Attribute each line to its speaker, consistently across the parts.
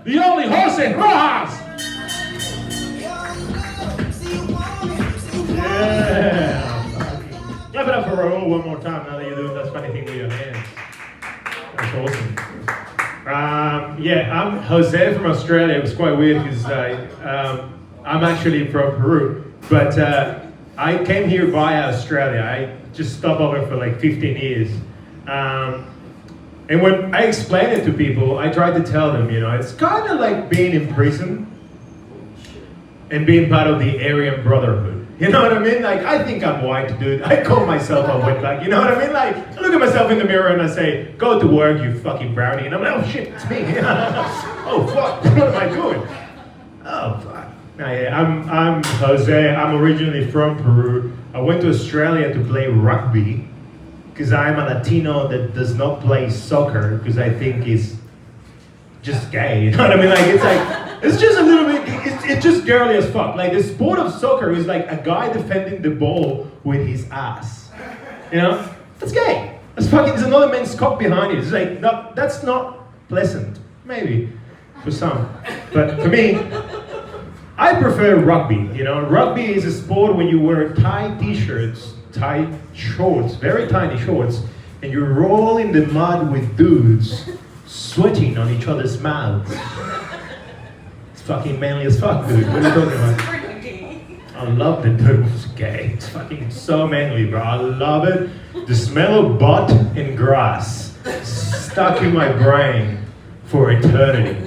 Speaker 1: the only Jose Rojas. Yeah. Clap it up for Raul one more time now that you're doing that funny thing with your hands. That's awesome. Yeah, I'm Jose from Australia. It was quite weird because I'm actually from Peru, but I came here via Australia. I just stopped over for like 15 years. And when I explain it to people, I try to tell them, you know, it's kind of like being in prison and being part of the Aryan Brotherhood. You know what I mean? Like, I think I'm white, dude. I call myself a wetback. You know what I mean? Like, I look at myself in the mirror and I say, go to work, you fucking brownie. And I'm like, oh shit, it's me. Oh fuck, what am I doing? Oh fuck. No, yeah, I'm Jose. I'm originally from Peru. I went to Australia to play rugby because I'm a Latino that does not play soccer because I think is just gay. You know what I mean? Like, it's just a little bit, it's just girly as fuck. Like, the sport of soccer is like a guy defending the ball with his ass. You know? That's gay. That's fucking, there's another man's cock behind you. It's like, no, that's not pleasant. Maybe, for some. But for me, I prefer rugby. You know, rugby is a sport when you wear tight t-shirts, tight shorts, very tiny shorts, and you roll in the mud with dudes sweating on each other's mouths. It's fucking manly as fuck, dude. What are you talking about? I love it, dude. It's gay. It's fucking so manly, bro. I love it. The smell of butt and grass stuck in my brain for eternity.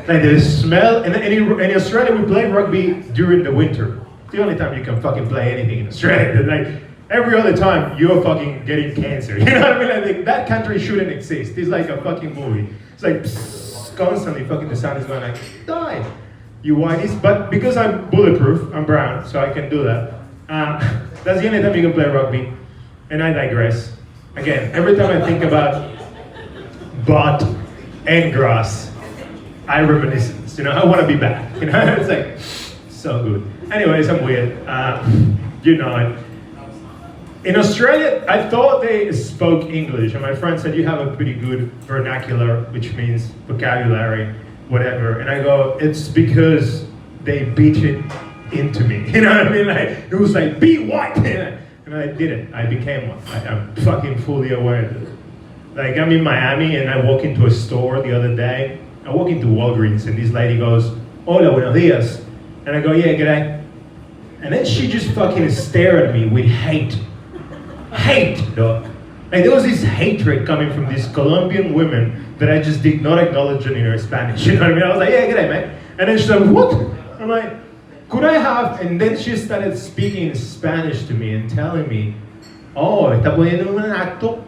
Speaker 1: Like the smell, and in Australia we play rugby during the winter. It's the only time you can fucking play anything in Australia. Like, every other time you're fucking getting cancer. You know what I mean? Like, that country shouldn't exist. It's like a fucking movie. It's like psst, constantly fucking the sun is going like, die, you whiteys. But because I'm bulletproof, I'm brown, so I can do that. That's the only time you can play rugby. And I digress. Again, every time I think about butt and grass, I reminiscence. You know, I want to be back. You know, it's like so good. Anyways, I'm weird. You know it. In Australia, I thought they spoke English, and my friend said, you have a pretty good vernacular, which means vocabulary, whatever. And I go, it's because they beat it into me. You know what I mean? Like, it was like, be white! And I did it. I became one. I'm fucking fully aware of it. Like, I'm in Miami, and I walk into a store the other day. I walk into Walgreens, and this lady goes, hola, buenos dias. And I go, yeah, g'day. And then she just fucking stared at me with hate. Hate, dog. Like, there was this hatred coming from these Colombian women that I just did not acknowledge in her Spanish. You know what I mean? I was like, yeah, g'day, mate. And then she's like, what? I'm like, could I have? And then she started speaking Spanish to me and telling me, oh, está poniendo un acto.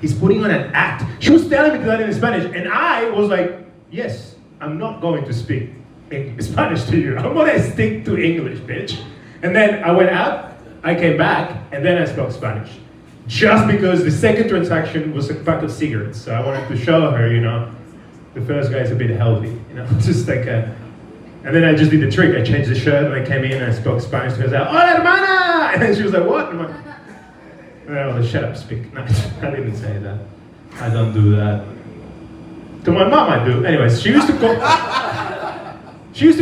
Speaker 1: He's putting on an act. She was telling me that in Spanish, and I was like, yes, I'm not going to speak in Spanish to you. I'm gonna stick to English, bitch. And then I went out. I came back, and then I spoke Spanish. Just because the second transaction was a pack of cigarettes. So I wanted to show her, you know, the first guy's a bit healthy, you know, just like a... And then I just did the trick. I changed the shirt, and I came in, and I spoke Spanish to her. I was like, hola, hermana! And then she was like, what? And I'm like, and I was like, shut up, speak. No, I didn't say that. I don't do that. To my mom, I do. Anyways, she used to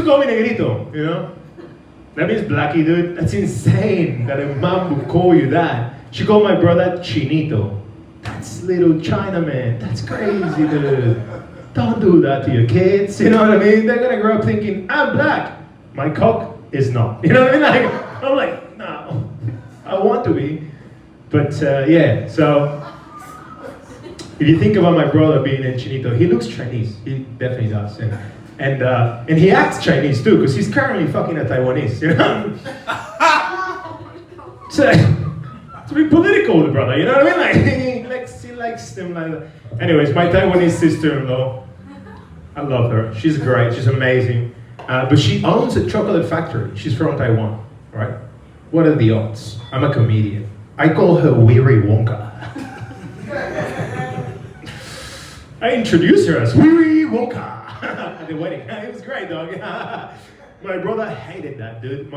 Speaker 1: call me negrito, you know? That means blackie, dude. That's insane that a mom would call you that. She called my brother Chinito. That's little Chinaman. That's crazy, dude. Don't do that to your kids. You know what I mean? They're gonna grow up thinking, I'm black. My cock is not. You know what I mean? Like, I'm like, no. I want to be. But yeah, so if you think about my brother being in Chinito, he looks Chinese. He definitely does. And he acts Chinese too, because he's currently fucking a Taiwanese, you know? So, to be political, the brother, you know what I mean? Like, he likes them like that. Anyways, my Taiwanese sister-in-law, I love her. She's great, she's amazing. But she owns a chocolate factory. She's from Taiwan, right? What are the odds? I'm a comedian. I call her Willy Wonka. I introduced her as Willy Wonka. At the wedding. It was great, dog. My brother hated that, dude.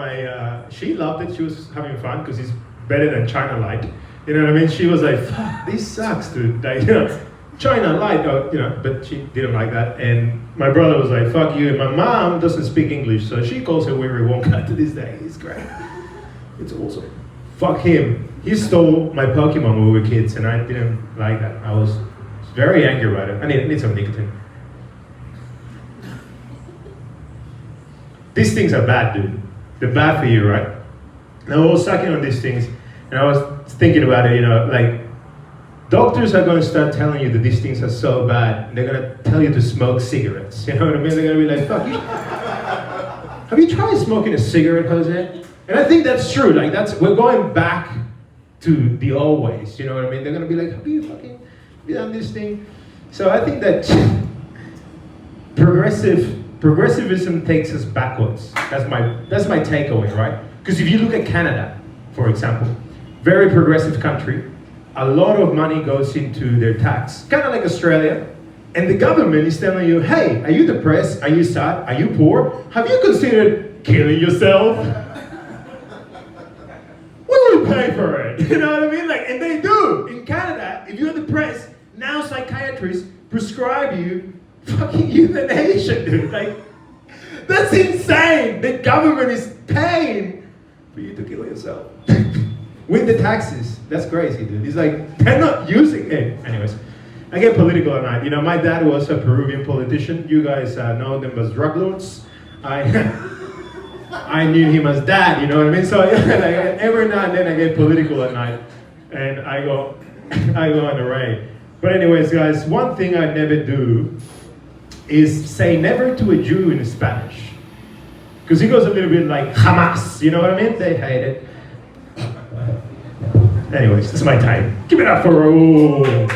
Speaker 1: She loved it. She was having fun because he's better than China Light. You know what I mean? She was like, fuck, this sucks, dude. Like, you know, China light, but she didn't like that. And my brother was like, fuck you. And my mom doesn't speak English, so she calls her Willy Wonka to this day. It's great. It's awesome. Fuck him. He stole my Pokemon when we were kids, and I didn't like that. I was very angry about it. I need some nicotine. These things are bad, dude. They're bad for you, right? Now I was sucking on these things, and I was thinking about it, like, doctors are going to start telling you that these things are so bad. They're going to tell you to smoke cigarettes. You know what I mean? They're going to be like, fuck you. Have you tried smoking a cigarette, Jose? And I think that's true. Like, we're going back to the old ways. You know what I mean? They're going to be like, have you fucking done this thing? So I think that progressivism takes us backwards. That's my takeaway, right? Because if you look at Canada, for example, very progressive country, a lot of money goes into their tax, kind of like Australia, and the government is telling you, hey, are you depressed? Are you sad? Are you poor? Have you considered killing yourself? We will pay for it. You know what I mean? And they do. In Canada, if you're depressed, now psychiatrists prescribe you fucking euthanasia, dude. That's insane. The government is paying for you to kill yourself. With the taxes. That's crazy, dude. It's like, they're not using it. Anyways, I get political at night. My dad was a Peruvian politician. You guys know them as drug lords. I knew him as dad, you know what I mean? So every now and then I get political at night. And I go on the raid. But anyways, guys, one thing I never do is say never to a Jew in Spanish. Because it goes a little bit like Hamas, you know what I mean? They hate it. Anyways, this is my time. Give it up for Raul.